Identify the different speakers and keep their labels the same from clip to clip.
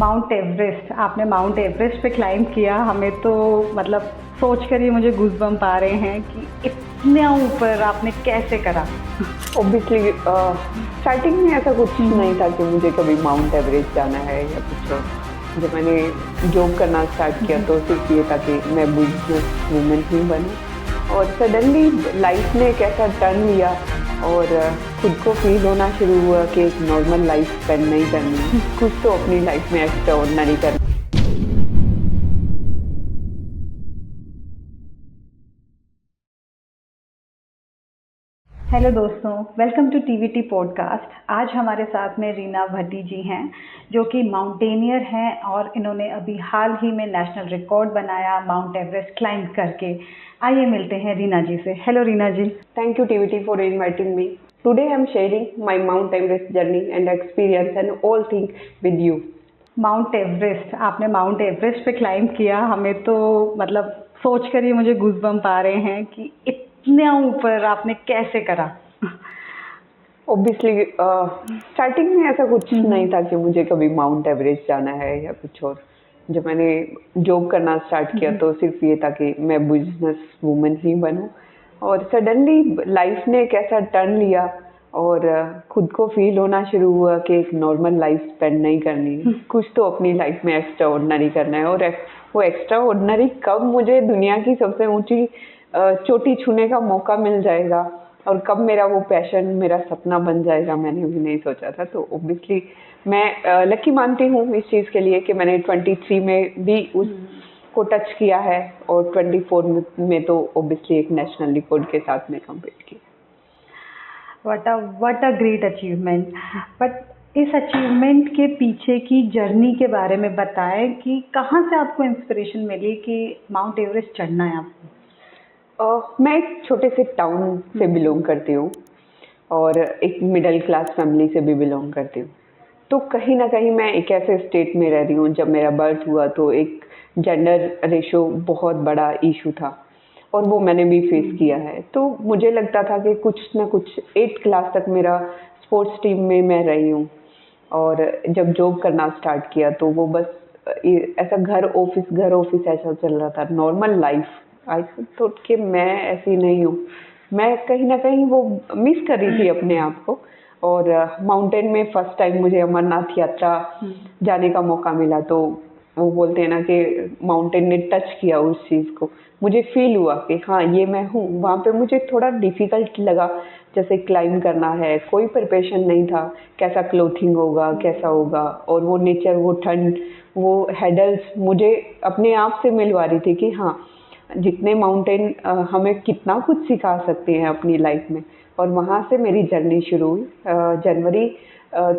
Speaker 1: Mount Everest, आपने mount Everest पे climb किया। हमें तो मतलब सोच कर ही मुझे गूज़बम्प आ रहे हैं कि इतना ऊपर आपने कैसे करा।
Speaker 2: ऑब्वियसली स्टार्टिंग में ऐसा कुछ नहीं था कि मुझे कभी माउंट एवरेस्ट जाना है या कुछ और। जब मैंने जॉब करना स्टार्ट किया तो सिर्फ ये था कि मैं बिजनेस वूमेन ही बनूं, और सडनली लाइफ ने एक ऐसा टर्न लिया और खुद को फील होना शुरू हुआ कि एक नॉर्मल लाइफ स्पेंड नहीं करनी, कुछ तो अपनी लाइफ में एक्स्ट्रा ऑर्डिनरी करना।
Speaker 1: हेलो दोस्तों, वेलकम टू टीवीटी पॉडकास्ट। आज हमारे साथ में रीना भट्टी जी हैं, जो कि माउंटेनियर हैं और इन्होंने अभी हाल ही में नेशनल रिकॉर्ड बनाया माउंट एवरेस्ट क्लाइंब करके। आइए मिलते हैं रीना जी से। Hello Reena ji.
Speaker 2: Thank you TVT for inviting me. Today I am sharing my Mount Everest journey and experience and all things with you.
Speaker 1: Mount Everest, आपने माउंट एवरेस्ट पे climb किया। हमें तो मतलब सोच कर ही मुझे गूज़बम्प आ रहे हैं कि इतना ऊपर आपने कैसे करा।
Speaker 2: ऑब्वियसली स्टार्टिंग में ऐसा कुछ नहीं था कि मुझे कभी माउंट एवरेस्ट जाना है या कुछ और। जब मैंने जॉब करना स्टार्ट किया तो सिर्फ ये था कि मैं बिजनेस वूमेन ही बनूं, और सडनली लाइफ ने एक ऐसा टर्न लिया और खुद को फील होना शुरू हुआ कि एक नॉर्मल लाइफ स्पेंड नहीं करनी, कुछ तो अपनी लाइफ में एक्स्ट्रा ऑर्डिनरी करना है। और वो एक्स्ट्रा ऑर्डिनरी कब मुझे दुनिया की सबसे ऊंची चोटी छूने का मौका मिल जाएगा और कब मेरा वो पैशन, मेरा सपना बन जाएगा, मैंने भी नहीं सोचा था। तो ऑब्वियसली मैं लकी मानती हूँ इस चीज़ के लिए कि मैंने 23 में भी उसको टच किया है, और 24 में तो ऑब्वियसली एक नेशनल रिकॉर्ड के साथ में कंप्लीट किया।
Speaker 1: What a great achievement. But इस अचीवमेंट के पीछे की जर्नी के बारे में बताएं कि कहाँ से आपको इंस्पिरेशन मिली कि माउंट एवरेस्ट चढ़ना है आपको।
Speaker 2: मैं एक छोटे से टाउन से बिलोंग करती हूँ और एक मिडिल क्लास फैमिली से भी बिलोंग करती हूँ। तो कहीं ना कहीं मैं एक ऐसे स्टेट में रह रही हूँ, जब मेरा बर्थ हुआ तो एक जेंडर रेशो बहुत बड़ा इशू था और वो मैंने भी फेस किया है। तो मुझे लगता था कि कुछ ना कुछ 8th क्लास तक मेरा स्पोर्ट्स टीम में मैं रही हूँ, और जब जॉब करना स्टार्ट किया तो वो बस ऐसा घर ऑफिस ऐसा चल रहा था, नॉर्मल लाइफ। आई थॉट कि मैं ऐसी नहीं हूँ, मैं कहीं ना कहीं वो मिस कर रही थी अपने आप को। और माउंटेन में फर्स्ट टाइम मुझे अमरनाथ यात्रा जाने का मौका मिला, तो वो बोलते हैं ना कि माउंटेन ने टच किया उस चीज़ को, मुझे फील हुआ कि हाँ ये मैं हूँ। वहाँ पे मुझे थोड़ा डिफ़िकल्ट लगा, जैसे क्लाइंब करना है, कोई प्रिपरेशन नहीं था, कैसा क्लोथिंग होगा, कैसा होगा, और वो नेचर, वो ठंड, वो हेडल्स मुझे अपने आप से मिलवा रही थी कि हाँ जितने माउंटेन हमें कितना कुछ सिखा सकते हैं अपनी लाइफ में। और वहाँ से मेरी जर्नी शुरू हुई। जनवरी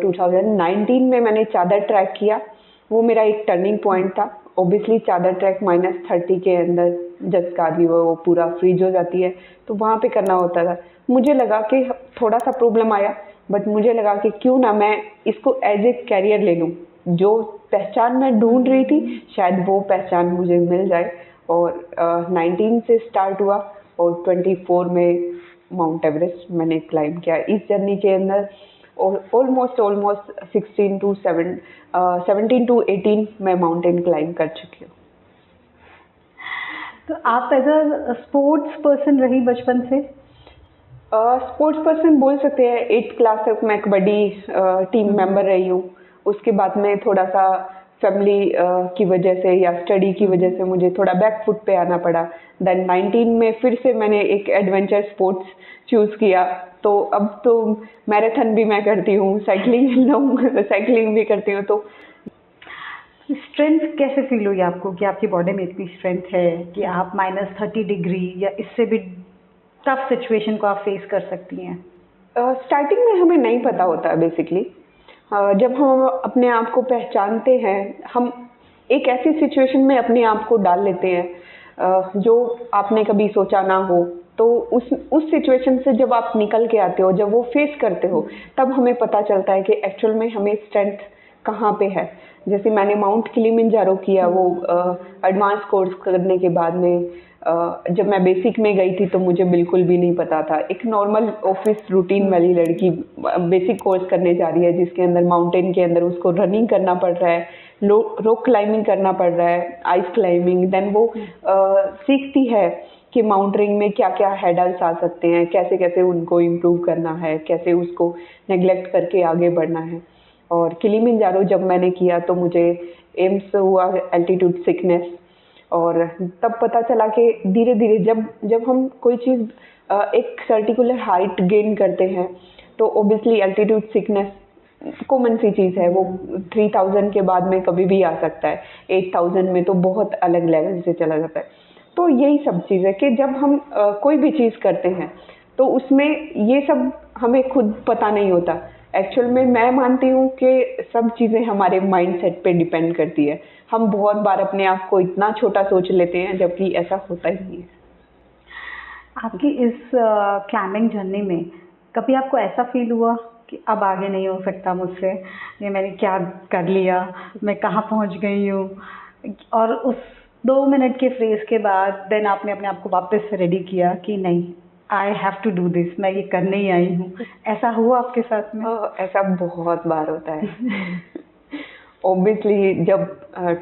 Speaker 2: 2019 में मैंने चादर ट्रैक किया, वो मेरा एक टर्निंग पॉइंट था। ऑब्वियसली चादर ट्रैक -30 के अंदर जसकारी वो पूरा फ्रीज हो जाती है, तो वहाँ पे करना होता था। मुझे लगा कि थोड़ा सा प्रॉब्लम आया, बट मुझे लगा कि क्यों ना मैं इसको एज ए कैरियर ले लूँ, जो पहचान मैं ढूंढ रही थी शायद वो पहचान मुझे मिल जाए। और 19 से स्टार्ट हुआ और 24 में माउंट एवरेस्ट मैंने क्लाइंब किया। इस जर्नी के अंदर ऑलमोस्ट 17 to 18 मैं माउंटेन क्लाइंब कर चुकी हूँ।
Speaker 1: तो आप एज अ स्पोर्ट्स पर्सन रही बचपन से?
Speaker 2: स्पोर्ट्स पर्सन बोल सकते हैं। 8th क्लास तक मैं कबड्डी टीम मेंबर रही हूँ। उसके बाद में थोड़ा सा फैमिली की वजह से या स्टडी की वजह से मुझे थोड़ा बैक फुट पे आना पड़ा। देन 19 में फिर से मैंने एक एडवेंचर स्पोर्ट्स चूज़ किया, तो अब तो मैराथन भी मैं करती हूँ, साइकिलिंग भी करती हूँ। तो
Speaker 1: स्ट्रेंथ कैसे फील हुई आपको कि आपकी बॉडी में इतनी स्ट्रेंथ है कि आप -30 डिग्री या इससे भी टफ सिचुएशन को आप फेस कर सकती हैं?
Speaker 2: स्टार्टिंग में हमें नहीं पता होता है बेसिकली। जब हम अपने आप को पहचानते हैं, हम एक ऐसी सिचुएशन में अपने आप को डाल लेते हैं जो आपने कभी सोचा ना हो। तो उस सिचुएशन से जब आप निकल के आते हो, जब वो फेस करते हो, तब हमें पता चलता है कि एक्चुअल में हमें स्ट्रेंथ कहाँ पे है। जैसे मैंने माउंट किलिमंजारो किया, वो एडवांस कोर्स करने के बाद में जब मैं बेसिक में गई थी तो मुझे बिल्कुल भी नहीं पता था। एक नॉर्मल ऑफिस रूटीन वाली लड़की बेसिक कोर्स करने जा रही है, जिसके अंदर माउंटेन के अंदर उसको रनिंग करना पड़ रहा है, रॉक क्लाइंबिंग करना पड़ रहा है, आइस क्लाइंबिंग, देन वो सीखती है कि माउंटेनिंग में क्या क्या हैडल्स आ सकते हैं, कैसे कैसे उनको इम्प्रूव करना है, कैसे उसको नेग्लेक्ट करके आगे बढ़ना है। और किलिमंजारो जब मैंने किया तो मुझे एम्स हुआ एल्टीट्यूड सिकनेस, और तब पता चला कि धीरे धीरे जब जब हम कोई चीज़ एक सर्टिकुलर हाइट गेन करते हैं तो ओबियसली एल्टीट्यूड सिकनेस कॉमन सी चीज़ है। वो 3000 के बाद में कभी भी आ सकता है, 8000 में तो बहुत अलग लेवल से चला जाता है। तो यही सब चीज़ है कि जब हम कोई भी चीज़ करते हैं तो उसमें ये सब हमें खुद पता नहीं होता। एक्चुअल में मैं मानती हूँ कि सब चीज़ें हमारे माइंडसेट पे डिपेंड करती है। हम बहुत बार अपने आप को इतना छोटा सोच लेते हैं जबकि ऐसा होता ही नहीं है।
Speaker 1: आपकी इस क्लाइंबिंग जर्नी में कभी आपको ऐसा फील हुआ कि अब आगे नहीं हो सकता मुझसे, ये मैंने क्या कर लिया, मैं कहाँ पहुँच गई हूँ, और उस 2 मिनट के फ्रेज के बाद देन आपने अपने आप को वापस से रेडी किया कि नहीं, I have to do this, मैं ये करने ही आई हूँ? ऐसा हुआ आपके साथ में?
Speaker 2: ऐसा बहुत बार होता है। ऑब्वियसली जब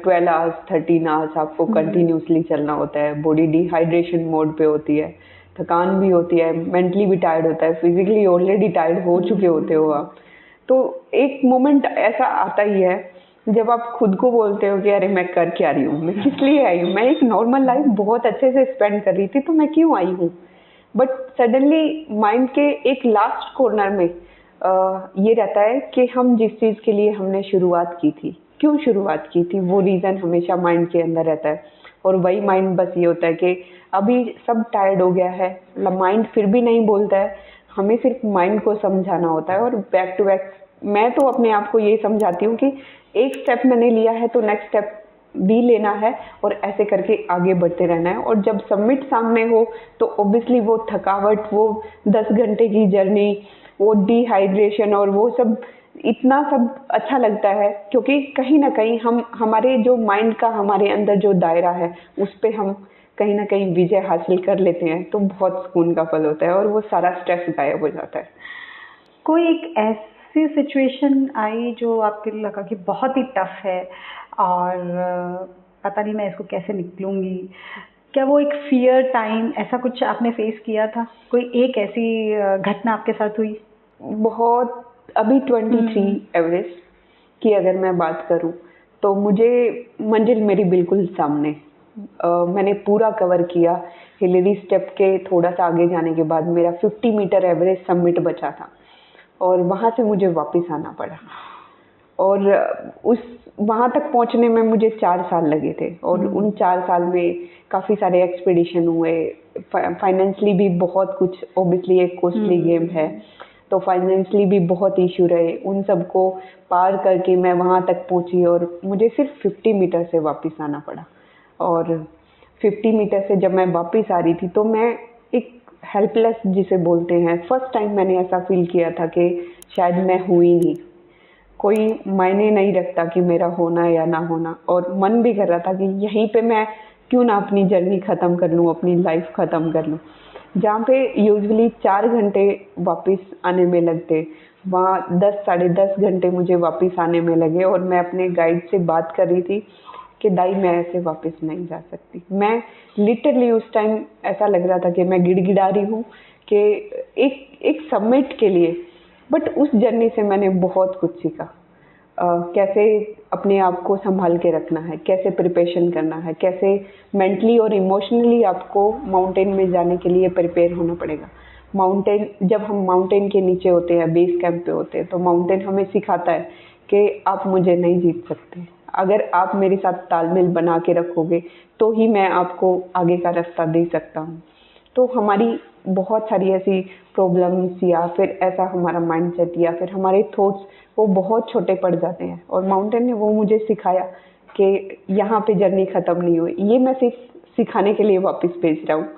Speaker 2: 12 आवर्स 13 आवर्स आपको कंटिन्यूसली चलना होता है, बॉडी डिहाइड्रेशन मोड पे होती है, थकान भी होती है, मेंटली भी टायर्ड होता है, फिजिकली ऑलरेडी टायर्ड हो चुके होते हो आप, तो एक मोमेंट ऐसा आता ही है जब आप खुद को बोलते हो कि अरे मैं कर क्या रही हूँ, मैं किस लिए आई हूँ, मैं एक नॉर्मल लाइफ बहुत अच्छे से स्पेंड कर रही थी तो मैं क्यों आई हूँ। बट सडनली माइंड के एक लास्ट कॉर्नर में ये रहता है कि हम जिस चीज़ के लिए हमने शुरुआत की थी, क्यों शुरुआत की थी, वो रीज़न हमेशा माइंड के अंदर रहता है। और वही माइंड बस ये होता है कि अभी सब टायर्ड हो गया है, माइंड फिर भी नहीं बोलता है, हमें सिर्फ माइंड को समझाना होता है। और बैक टू बैक मैं तो अपने आप को ये समझाती हूँ कि एक स्टेप मैंने लिया है तो नेक्स्ट स्टेप भी लेना है और ऐसे करके आगे बढ़ते रहना है। और जब सबमिट सामने हो तो ऑब्वियसली वो थकावट, वो 10 घंटे की जर्नी, वो डिहाइड्रेशन और वो सब इतना सब अच्छा लगता है, क्योंकि कहीं ना कहीं हम हमारे जो माइंड का हमारे अंदर जो दायरा है उस पर हम कहीं ना कहीं विजय हासिल कर लेते हैं तो बहुत सुकून का पल होता है और वो सारा स्ट्रेस गायब हो जाता है।
Speaker 1: कोई एक ऐसी सिचुएशन आई जो आपके लिए लगा कि बहुत ही टफ है और पता नहीं मैं इसको कैसे निकलूंगी? क्या वो एक फियर टाइम ऐसा कुछ आपने फेस किया था? कोई एक ऐसी घटना आपके साथ हुई?
Speaker 2: बहुत अभी 23 एवरेस्ट की अगर मैं बात करूं तो मुझे मंजिल मेरी बिल्कुल सामने, मैंने पूरा कवर किया। हिलेरी स्टेप के थोड़ा सा आगे जाने के बाद मेरा 50 मीटर एवरेस्ट सबमिट बचा था और वहाँ से मुझे वापस आना पड़ा। और उस वहाँ तक पहुँचने में मुझे 4 साल लगे थे और उन 4 साल में काफ़ी सारे एक्सपीडिशन हुए, फाइनेंशियली भी बहुत कुछ, ओबियसली एक कॉस्टली गेम है तो फाइनेंशियली भी बहुत इशू रहे। उन सबको पार करके मैं वहाँ तक पहुँची और मुझे सिर्फ 50 मीटर से वापस आना पड़ा। और 50 मीटर से जब मैं वापस आ रही थी तो मैं एक हेल्पलेस जिसे बोलते हैं, फर्स्ट टाइम मैंने ऐसा फील किया था कि शायद मैं हुई नहीं, कोई मायने नहीं रखता कि मेरा होना या ना होना। और मन भी कर रहा था कि यहीं पे मैं क्यों ना अपनी जर्नी ख़त्म कर लूँ, अपनी लाइफ ख़त्म कर लूँ। जहाँ पे यूजुअली 4 घंटे वापस आने में लगते, वहाँ 10 साढ़े 10 घंटे मुझे वापस आने में लगे। और मैं अपने गाइड से बात कर रही थी कि दाई मैं ऐसे वापस नहीं जा सकती। मैं लिटरली उस टाइम ऐसा लग रहा था कि मैं गिड़गिड़ा रही हूँ कि एक सबमिट के लिए। बट उस जर्नी से मैंने बहुत कुछ सीखा, कैसे अपने आप को संभाल के रखना है, कैसे प्रिपरेशन करना है, कैसे मेंटली और इमोशनली आपको माउंटेन में जाने के लिए प्रिपेयर होना पड़ेगा। माउंटेन, जब हम माउंटेन के नीचे होते हैं, बेस कैंप पे होते हैं, तो माउंटेन हमें सिखाता है कि आप मुझे नहीं जीत सकते, अगर आप मेरे साथ तालमेल बना के रखोगे तो ही मैं आपको आगे का रास्ता दे सकता हूँ। तो हमारी बहुत सारी ऐसी प्रॉब्लम्स या फिर ऐसा हमारा माइंडसेट या फिर हमारे थॉट्स वो बहुत छोटे पड़ जाते हैं। और माउंटेन ने वो मुझे सिखाया कि यहाँ पे जर्नी ख़त्म नहीं हुई, ये मैं सिर्फ सिखाने के लिए वापस भेज रहा हूँ।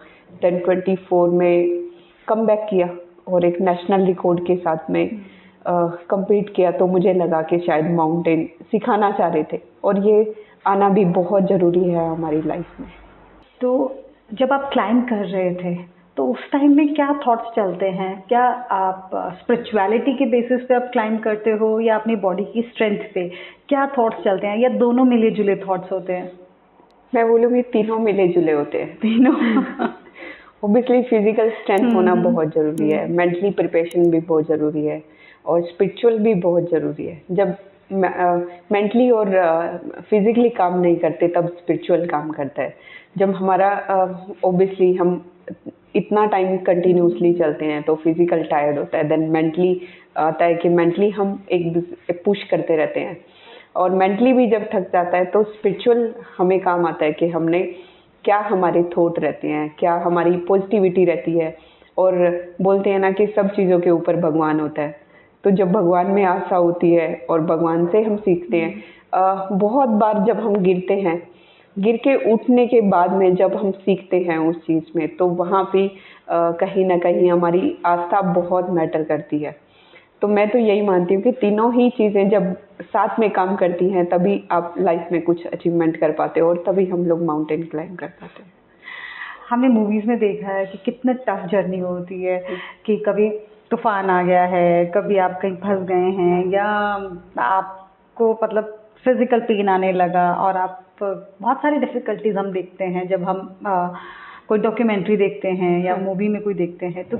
Speaker 2: 1024 में कम बैक किया और एक नेशनल रिकॉर्ड के साथ में कंप्लीट किया, तो मुझे लगा कि शायद माउंटेन सिखाना चाह रहे थे और ये आना भी बहुत ज़रूरी है हमारी लाइफ में।
Speaker 1: तो जब आप क्लाइंब कर रहे थे तो उस टाइम में क्या थॉट्स चलते हैं? क्या आप स्पिरिचुअलिटी के बेसिस पे आप क्लाइंब करते हो या अपनी बॉडी की स्ट्रेंथ पे? क्या थॉट्स चलते हैं या दोनों मिले जुले थॉट्स होते हैं?
Speaker 2: मैं बोलूँगी तीनों मिले जुले होते हैं।
Speaker 1: तीनों।
Speaker 2: ऑब्वियसली फिजिकल स्ट्रेंथ होना बहुत ज़रूरी है, मेंटली प्रिपरेशन भी बहुत ज़रूरी है और स्पिरिचुअल भी बहुत ज़रूरी है। जब मेंटली और फिजिकली काम नहीं करते तब स्पिरिचुअल काम करता है। जब हमारा ऑब्वियसली हम इतना टाइम कंटिन्यूसली चलते हैं तो फिजिकल टायर्ड होता है, देन मेंटली आता है कि मेंटली हम एक दूसरे पुश करते रहते हैं और मेंटली भी जब थक जाता है तो स्पिरिचुअल हमें काम आता है कि हमने क्या हमारे थॉट रहते हैं, क्या हमारी पॉजिटिविटी रहती है। और बोलते हैं ना कि सब चीज़ों के ऊपर भगवान होता है, तो जब भगवान में आस्था होती है और भगवान से हम सीखते हैं। बहुत बार जब हम गिरते हैं, गिर के उठने के बाद में जब हम सीखते हैं उस चीज़ में, तो वहाँ पे कहीं ना कहीं हमारी आस्था बहुत मैटर करती है। तो मैं तो यही मानती हूँ कि तीनों ही चीज़ें जब साथ में काम करती हैं तभी आप लाइफ में कुछ अचीवमेंट कर पाते हो और तभी हम लोग माउंटेन क्लाइंब कर पाते हैं।
Speaker 1: हमने मूवीज में देखा है कि कितना टफ जर्नी होती है, कि कभी तूफान आ गया है, कभी आप कहीं फंस गए हैं या आपको मतलब फिजिकल पेन आने लगा, और आप बहुत सारी डिफिकल्टीज हम देखते हैं जब हम कोई डॉक्यूमेंट्री देखते हैं या मूवी में कोई देखते हैं। तो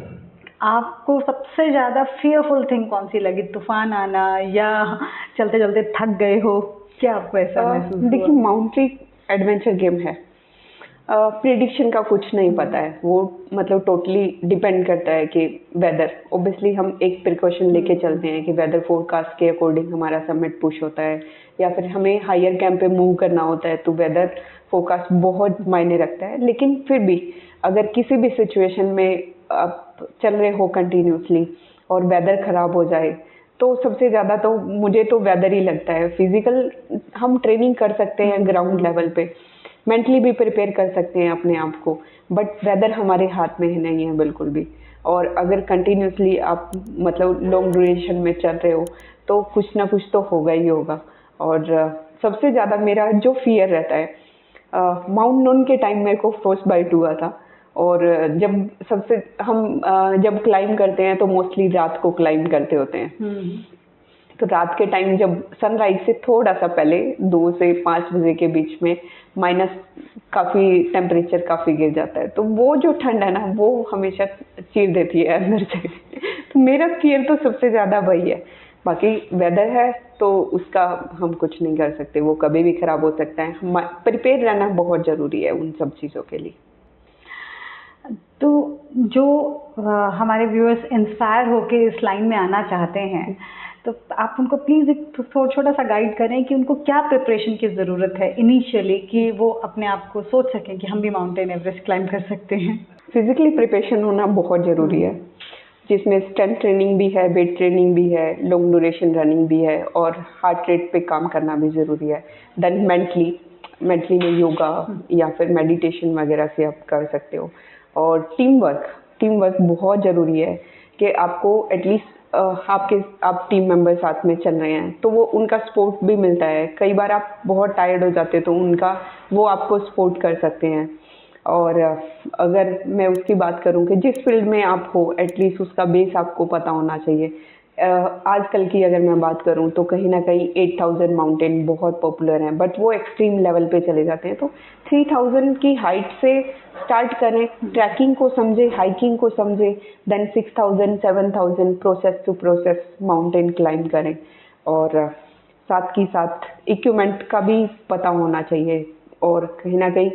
Speaker 1: आपको सबसे ज़्यादा फियरफुल थिंग कौन सी लगी? तूफान आना या चलते चलते थक गए हो? क्या आपको ऐसा महसूस हुआ?
Speaker 2: देखिए, माउंटेन एडवेंचर गेम है, प्रिडिक्शन का कुछ नहीं पता है। वो मतलब टोटली डिपेंड करता है कि वेदर, ऑब्वियसली हम एक प्रिकॉशन लेके चलते हैं कि वेदर फोरकास्ट के अकॉर्डिंग हमारा समिट पुश होता है या फिर हमें हायर कैंप पे मूव करना होता है, तो वेदर फोरकास्ट बहुत मायने रखता है। लेकिन फिर भी अगर किसी भी सिचुएशन में आप चल रहे हो कंटिन्यूसली और वेदर ख़राब हो जाए, तो सबसे ज़्यादा तो मुझे तो वेदर ही लगता है। फिजिकल हम ट्रेनिंग कर सकते हैं ग्राउंड लेवल पे, मेंटली भी प्रिपेयर कर सकते हैं अपने आप को, बट वेदर हमारे हाथ में ही नहीं है बिल्कुल भी। और अगर कंटिन्यूसली आप मतलब लॉन्ग ड्यूरेशन में चल रहे हो तो कुछ ना कुछ तो होगा ही होगा। और सबसे ज़्यादा मेरा जो फियर रहता है, माउंट नून के टाइम मेरे को फ्रोस्ट बाइट हुआ था। और जब सबसे हम जब क्लाइंब करते हैं तो मोस्टली रात को क्लाइंब करते होते हैं। तो रात के टाइम जब सनराइज से थोड़ा सा पहले 2 से 5 बजे के बीच में माइनस काफ़ी टेम्परेचर काफ़ी गिर जाता है, तो वो जो ठंड है ना वो हमेशा चीर देती है अंदर से। तो मेरा फियर तो सबसे ज़्यादा वही है। बाकी वेदर है तो उसका हम कुछ नहीं कर सकते, वो कभी भी ख़राब हो सकता है। प्रिपेयर रहना बहुत ज़रूरी है उन सब चीज़ों के लिए।
Speaker 1: तो जो हमारे व्यूअर्स इंस्पायर होके इस लाइन में आना चाहते हैं, तो आप उनको प्लीज़ एक छोटा सा गाइड करें कि उनको क्या प्रिपरेशन की ज़रूरत है इनिशियली, कि वो अपने आप को सोच सकें कि हम भी माउंटेन एवरेस्ट क्लाइंब कर सकते हैं।
Speaker 2: फिजिकली प्रिपरेशन होना बहुत ज़रूरी है, जिसमें स्ट्रेंथ ट्रेनिंग भी है, वेट ट्रेनिंग भी है, लॉन्ग ड्यूरेशन रनिंग भी है और हार्ट रेट पे काम करना भी ज़रूरी है। देन मेंटली में योगा या फिर मेडिटेशन वगैरह से आप कर सकते हो। और टीम वर्क बहुत ज़रूरी है कि आपको एटलीस्ट आप टीम मेंबर साथ में चल रहे हैं तो वो उनका सपोर्ट भी मिलता है। कई बार आप बहुत टायर्ड हो जाते हो तो वो आपको सपोर्ट कर सकते हैं। और अगर मैं उसकी बात करूं कि जिस फील्ड में आप हो एटलीस्ट उसका बेस आपको पता होना चाहिए। आजकल की अगर मैं बात करूं तो कहीं ना कहीं 8000 माउंटेन बहुत पॉपुलर हैं, बट वो एक्सट्रीम लेवल पे चले जाते हैं। तो 3000 की हाइट से स्टार्ट करें, ट्रैकिंग को समझे, हाइकिंग को समझे, then 6000 7000 process to process mountain climb करें। और साथ ही साथ इक्विपमेंट का भी पता होना चाहिए। और कहीं ना कहीं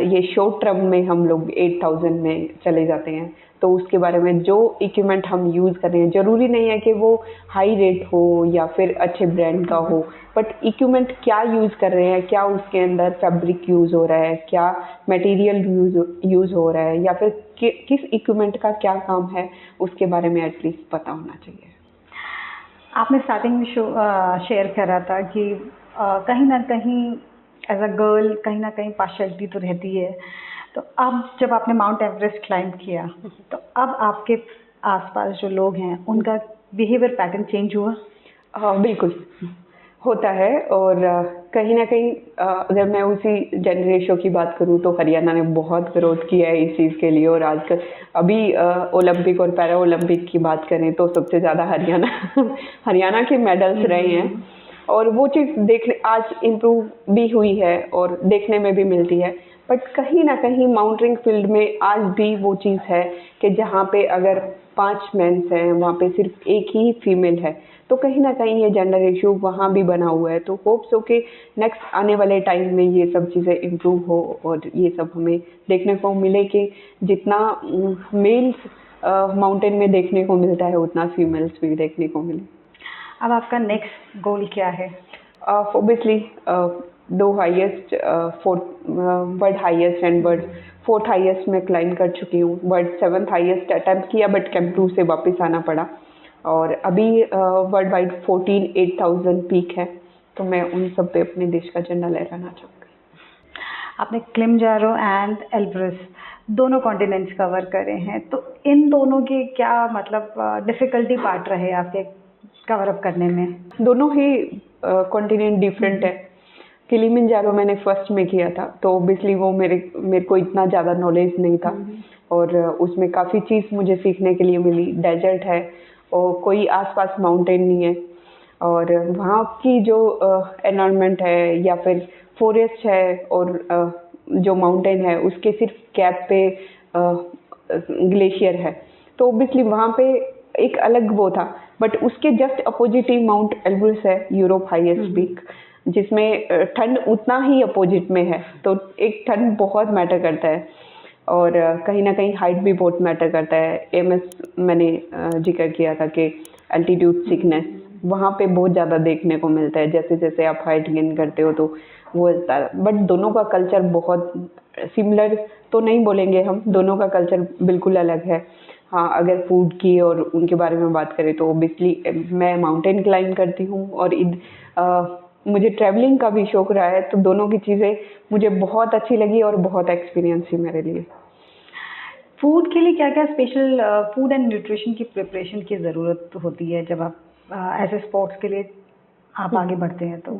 Speaker 2: ये शॉर्ट टर्म में हम लोग 8000 में चले जाते हैं, तो उसके बारे में जो इक्विपमेंट हम यूज़ कर रहे हैं ज़रूरी नहीं है कि वो हाई रेट हो या फिर अच्छे ब्रांड का हो, बट इक्विपमेंट क्या यूज़ कर रहे हैं, क्या उसके अंदर फैब्रिक यूज़ हो रहा है, क्या मटेरियल यूज़ हो रहा है, या फिर किस इक्विपमेंट का क्या काम है, उसके बारे में एटलीस्ट पता होना चाहिए।
Speaker 1: आपने स्टार्टिंग में शेयर करा था कि कहीं ना कहीं एज अ गर्ल कहीं ना कहीं पार्शियलिटी तो रहती है। तो अब जब आपने माउंट एवरेस्ट क्लाइंब किया तो अब आपके आसपास जो लोग हैं उनका बिहेवियर पैटर्न चेंज हुआ?
Speaker 2: हाँ बिल्कुल। होता है। और कहीं ना कहीं अगर मैं उसी जेंडर रेशो की बात करूँ तो हरियाणा ने बहुत ग्रोथ किया है इस चीज़ के लिए। और आजकल अभी ओलंपिक और पैरा ओलंपिक की बात करें तो सबसे ज़्यादा हरियाणा हरियाणा के मेडल्स रहे हैं। और वो चीज़ देखने आज इम्प्रूव भी हुई है और देखने में भी मिलती है। बट कहीं ना कहीं माउंटेनिंग फील्ड में आज भी वो चीज़ है कि जहाँ पे अगर 5 मेंस हैं वहाँ पे सिर्फ एक ही फीमेल है, तो कहीं ना कहीं ये जेंडर इशू वहाँ भी बना हुआ है। तो होप्स हो कि नेक्स्ट आने वाले टाइम में ये सब चीज़ें इम्प्रूव हो और ये सब हमें देखने को मिले कि जितना मेल्स माउंटेन में देखने को मिलता है उतना फीमेल्स भी देखने को मिले।
Speaker 1: अब आपका नेक्स्ट गोल क्या है?
Speaker 2: ऑब्वियसली दो highest, world highest and world fourth highest में क्लाइम कर चुकी हूँ। वर्ल्ड 7th हाईएस्ट अटेम्प्ट किया बट कैंप 2 से वापस आना पड़ा। और अभी वर्ल्ड वाइड 8,000 पीक है, तो मैं उन सब पे अपने देश का झंडा लहराना चाहूँगी।
Speaker 1: आपने किलिमंजारो एंड एल्ब्रस दोनों कॉन्टिनेंट्स कवर करे हैं, तो इन दोनों के क्या मतलब डिफ़िकल्टी पार्ट रहे आपके कवर अप करने में?
Speaker 2: दोनों ही कॉन्टिनेंट डिफरेंट है। किलिमंजारो मैंने फर्स्ट में किया था, तो ऑब्वियसली वो मेरे को इतना ज़्यादा नॉलेज नहीं था। और उसमें काफ़ी चीज़ मुझे सीखने के लिए मिली। डेजर्ट है और कोई आसपास माउंटेन नहीं है, और वहाँ की जो एनवायरनमेंट है या फिर फॉरेस्ट है और जो माउंटेन है उसके सिर्फ कैप पे ग्लेशियर है, तो ऑब्वियसली वहाँ पे एक अलग वो था। बट उसके जस्ट अपोजिट ही माउंट एल्ब्रस है, यूरोप हाईएस्ट पीक, जिसमें ठंड उतना ही अपोजिट में है। तो एक ठंड बहुत मैटर करता है और कहीं ना कहीं हाइट भी बहुत मैटर करता है। एमएस मैंने जिक्र किया था कि एल्टीट्यूड सिकनेस वहाँ पे बहुत ज़्यादा देखने को मिलता है। जैसे जैसे आप हाइट गेन करते हो तो वो होता है। बट दोनों का कल्चर बहुत सिमिलर तो नहीं बोलेंगे हम, दोनों का कल्चर बिल्कुल अलग है। हाँ, अगर फूड की और उनके बारे में बात करें तो ओबियसली मैं माउंटेन क्लाइंब करती हूँ और मुझे ट्रैवलिंग का भी शौक रहा है, तो दोनों की चीज़ें मुझे बहुत अच्छी लगी और बहुत एक्सपीरियंस थी मेरे लिए।
Speaker 1: फूड के लिए क्या क्या स्पेशल फूड एंड न्यूट्रिशन की प्रिपरेशन की ज़रूरत होती है जब आप ऐसे स्पोर्ट्स के लिए आप आगे बढ़ते हैं? तो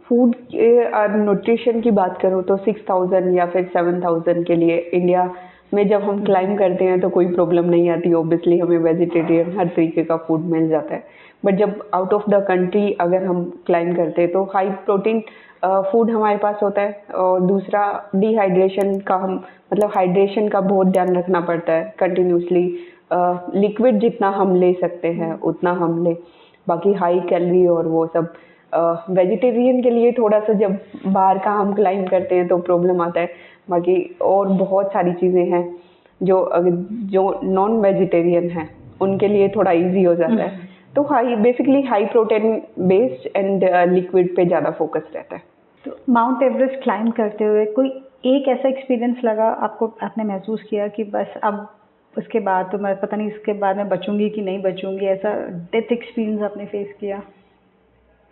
Speaker 2: फूड न्यूट्रिशन की बात करूँ तो 6,000 या फिर 7,000 के लिए इंडिया में जब हम क्लाइंब करते हैं तो कोई प्रॉब्लम नहीं आती। ऑब्वियसली हमें वेजिटेरियन हर तरीके का फूड मिल जाता है। बट जब आउट ऑफ द कंट्री अगर हम क्लाइंब करते हैं तो हाई प्रोटीन फूड हमारे पास होता है। और दूसरा डिहाइड्रेशन का मतलब हाइड्रेशन का बहुत ध्यान रखना पड़ता है कंटिन्यूसली। लिक्विड जितना हम ले सकते हैं उतना हम ले, बाकी हाई कैलोरी और वो सब। वेजिटेरियन के लिए थोड़ा सा जब बाहर का हम क्लाइंब करते हैं तो प्रॉब्लम आता है। बाकी और बहुत सारी चीज़ें हैं जो नॉन वेजिटेरियन हैं उनके लिए थोड़ा इजी हो जाता है। तो basically high protein based and liquid पे ज़्यादा फोकस रहता है।
Speaker 1: तो माउंट एवरेस्ट क्लाइंब करते हुए कोई एक ऐसा एक्सपीरियंस लगा आपको, आपने महसूस किया कि बस अब उसके बाद तो मैं पता नहीं इसके बाद मैं बचूंगी कि नहीं बचूंगी, ऐसा डेथ एक्सपीरियंस आपने फेस किया?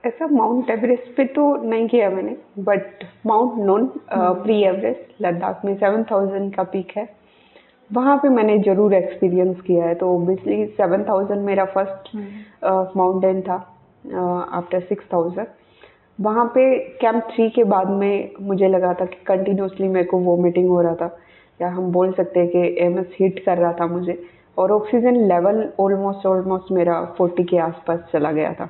Speaker 2: ऐसा माउंट एवरेस्ट पे तो नहीं किया मैंने, but mount Noon pre Everest Ladakh में 7,000 का पीक है, वहाँ पे मैंने ज़रूर एक्सपीरियंस किया है। तो ओबियसली 7,000 मेरा फर्स्ट माउंटेन था आफ्टर 6,000। वहाँ पे कैंप 3 के बाद में मुझे लगा था कि कंटिन्यूसली मेरे को वोमिटिंग हो रहा था, या हम बोल सकते हैं कि एमएस हिट कर रहा था मुझे। और ऑक्सीजन लेवल ऑलमोस्ट मेरा 40 के आसपास चला गया था।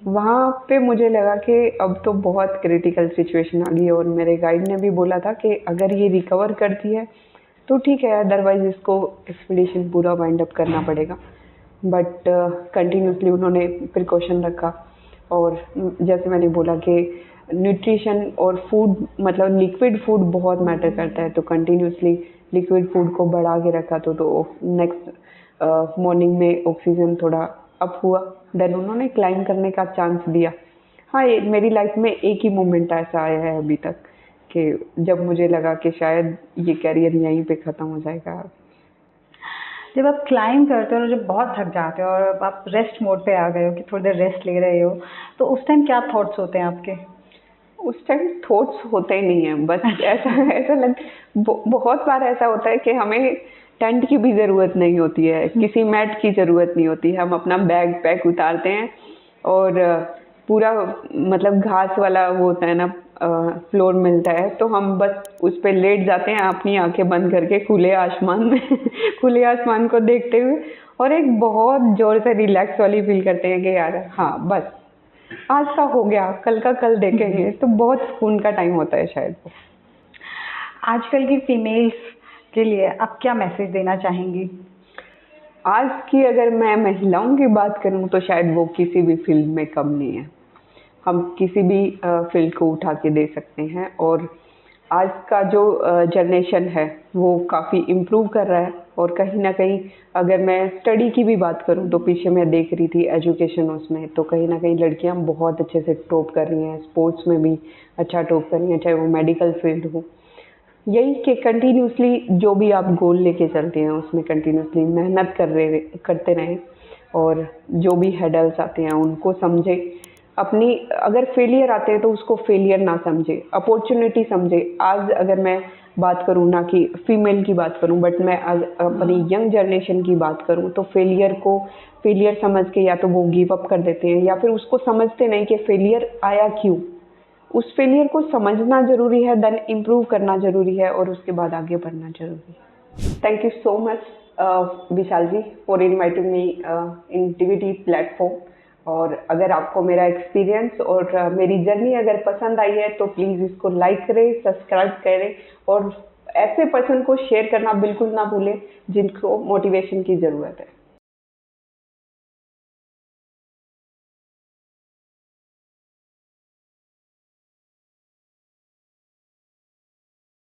Speaker 2: वहाँ पे मुझे लगा कि अब तो बहुत क्रिटिकल सिचुएशन आ गई। और मेरे गाइड ने भी बोला था कि अगर ये रिकवर करती है तो ठीक है, अदरवाइज इसको एक्सपीडिशन पूरा वाइंड अप करना पड़ेगा। बट कंटिन्यूसली उन्होंने प्रिकॉशन रखा। और जैसे मैंने बोला कि न्यूट्रिशन और फूड मतलब लिक्विड फूड बहुत मैटर करता है, तो कंटिन्यूसली लिक्विड फूड को बढ़ा के रखा। तो नेक्स्ट मॉर्निंग में ऑक्सीजन थोड़ा अप हुआ, देन उन्होंने क्लाइंब करने का चांस दिया। हाँ, ये मेरी लाइफ में एक ही मोमेंट ऐसा आया है अभी तक कि जब मुझे लगा कि शायद ये कैरियर यहीं पे ख़त्म हो जाएगा।
Speaker 1: जब आप क्लाइंब करते हो और जब बहुत थक जाते हो और आप रेस्ट मोड पे आ गए हो कि थोड़ी देर रेस्ट ले रहे हो, तो उस टाइम क्या थॉट्स होते हैं आपके?
Speaker 2: उस टाइम थॉट्स होते ही नहीं है, बस ऐसा बहुत बार ऐसा होता है कि हमें टेंट की भी ज़रूरत नहीं होती है, किसी मैट की ज़रूरत नहीं होती है। हम अपना बैग पैक उतारते हैं और पूरा मतलब घास वाला वो होता है ना, फ्लोर मिलता है, तो हम बस उस पे लेट जाते हैं अपनी आंखें बंद करके खुले आसमान में खुले आसमान को देखते हुए, और एक बहुत जोर से रिलैक्स वाली फील करते हैं कि यार हाँ बस आज का हो गया, कल का कल देखेंगे। तो बहुत सुकून का टाइम होता है शायद वो।
Speaker 1: आजकल की फीमेल्स के लिए आप क्या मैसेज देना चाहेंगी?
Speaker 2: आज की अगर मैं महिलाओं की बात करूं तो शायद वो किसी भी फील्ड में कम नहीं है। हम किसी भी फील्ड को उठा के दे सकते हैं, और आज का जो जनरेशन है वो काफ़ी इम्प्रूव कर रहा है। और कहीं ना कहीं अगर मैं स्टडी की भी बात करूं तो पीछे मैं देख रही थी एजुकेशन, उसमें तो कहीं ना कहीं लड़कियां बहुत अच्छे से टॉप कर रही हैं, स्पोर्ट्स में भी अच्छा टॉप कर रही हैं, चाहे वो मेडिकल फील्ड हो। यही कि कंटिन्यूसली जो भी आप गोल लेके चलते हैं उसमें कंटिन्यूसली मेहनत करते रहें, और जो भी हेडल्स आते हैं उनको समझें। अपनी अगर फेलियर आते हैं तो उसको फेलियर ना समझे, अपॉर्चुनिटी समझे। आज अगर मैं बात करूँ, ना कि फीमेल की बात करूँ, बट मैं अपनी यंग जनरेशन की बात करूँ, तो फेलियर को फेलियर समझ के या तो वो गिव अप कर देते हैं, या फिर उसको समझते नहीं कि फेलियर आया क्यों। उस फेलियर को समझना ज़रूरी है, देन इम्प्रूव करना ज़रूरी है, और उसके बाद आगे बढ़ना ज़रूरी है। Thank you so much Vishal ji for inviting me in TVT platform. और अगर आपको मेरा एक्सपीरियंस और मेरी जर्नी अगर पसंद आई है तो प्लीज़ इसको लाइक करें, सब्सक्राइब करें, और ऐसे पर्सन को शेयर करना बिल्कुल ना भूलें जिनको मोटिवेशन की ज़रूरत है।